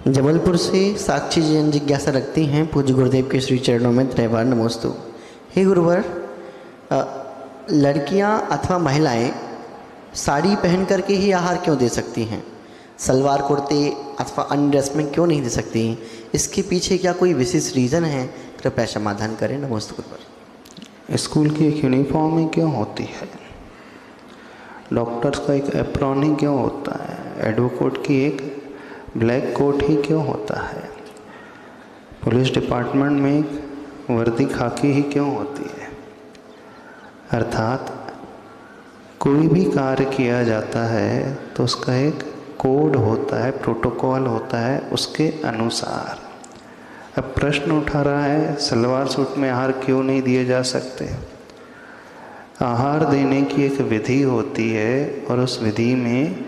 जबलपुर से साक्षी जैन जिज्ञासा रखती हैं, पूज्य गुरुदेव के श्री चरणों में त्रैवार नमोस्तु। हे गुरुवर, लड़कियां अथवा महिलाएं साड़ी पहन करके ही आहार क्यों दे सकती हैं? सलवार कुर्ते अथवा अन्य ड्रेस में क्यों नहीं दे सकती? इसके पीछे क्या कोई विशेष रीज़न है? कृपया समाधान करें। नमोस्तु गुरुवर। स्कूल की एक यूनिफॉर्म ही क्यों होती है? डॉक्टर्स का एक एप्रॉन ही क्यों होता है? एडवोकेट की एक ब्लैक कोट ही क्यों होता है? पुलिस डिपार्टमेंट में एक वर्दी खाकी ही क्यों होती है? अर्थात कोई भी कार्य किया जाता है तो उसका एक कोड होता है, प्रोटोकॉल होता है, उसके अनुसार। अब प्रश्न उठा रहा है सलवार सूट में आहार क्यों नहीं दिए जा सकते? आहार देने की एक विधि होती है और उस विधि में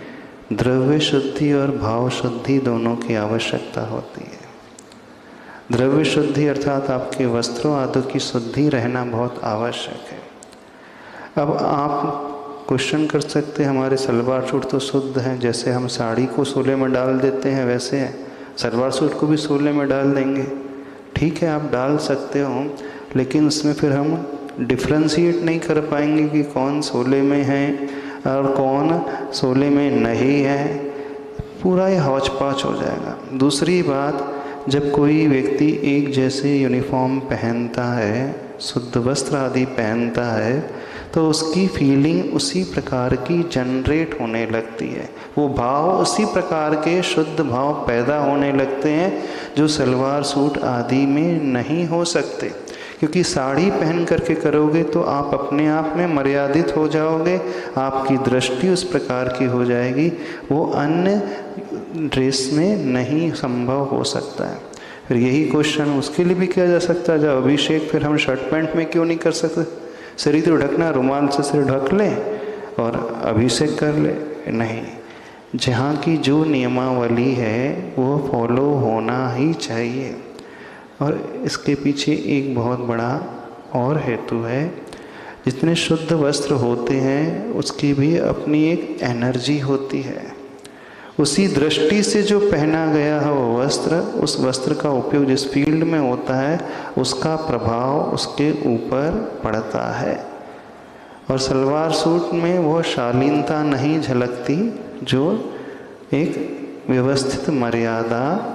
द्रव्य शुद्धि और भाव शुद्धि दोनों की आवश्यकता होती है। द्रव्य शुद्धि अर्थात आपके वस्त्रों आदि की शुद्धि रहना बहुत आवश्यक है। अब आप क्वेश्चन कर सकते हैं हमारे सलवार सूट तो शुद्ध हैं, जैसे हम साड़ी को सोले में डाल देते हैं वैसे सलवार सूट को भी सोले में डाल देंगे। ठीक है, आप डाल सकते हो, लेकिन उसमें फिर हम डिफ्रेंशिएट नहीं कर पाएंगे कि कौन सोले में है और कौन सोले में नहीं है। पूरा ये हौच पाच हो जाएगा। दूसरी बात, जब कोई व्यक्ति एक जैसे यूनिफॉर्म पहनता है, शुद्ध वस्त्र आदि पहनता है, तो उसकी फीलिंग उसी प्रकार की जनरेट होने लगती है। वो भाव उसी प्रकार के शुद्ध भाव पैदा होने लगते हैं जो सलवार सूट आदि में नहीं हो सकते। क्योंकि साड़ी पहन करके करोगे तो आप अपने आप में मर्यादित हो जाओगे, आपकी दृष्टि उस प्रकार की हो जाएगी, वो अन्य ड्रेस में नहीं संभव हो सकता है। फिर यही क्वेश्चन उसके लिए भी किया जा सकता है, जब अभिषेक फिर हम शर्ट पैंट में क्यों नहीं कर सकते? शरीर तो ढकना, रुमाल से सिर ढक ले और अभिषेक कर ले। नहीं, जहाँ की जो नियमावली है वो फॉलो होना ही चाहिए। और इसके पीछे एक बहुत बड़ा और हेतु है, जितने शुद्ध वस्त्र होते हैं उसकी भी अपनी एक एनर्जी होती है। उसी दृष्टि से जो पहना गया है वो वस्त्र, उस वस्त्र का उपयोग जिस फील्ड में होता है उसका प्रभाव उसके ऊपर पड़ता है। और सलवार सूट में वो शालीनता नहीं झलकती जो एक व्यवस्थित मर्यादा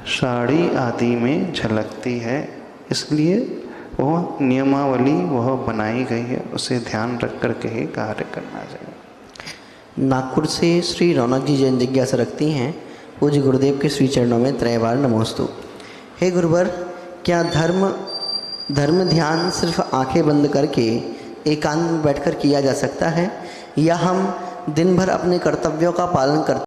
साड़ी आदि में झलकती है। इसलिए वह नियमावली वह बनाई गई है, उसे ध्यान रख करके ही कार्य करना चाहिए। नागपुर से श्री रौनक जी जैन जिज्ञासा रखती हैं, पूज्य गुरुदेव के श्री चरणों में त्रैवार नमोस्तु। हे गुरुवर, क्या धर्म ध्यान सिर्फ आंखें बंद करके एकांत में बैठकर किया जा सकता है, या हम दिन भर अपने कर्तव्यों का पालन करते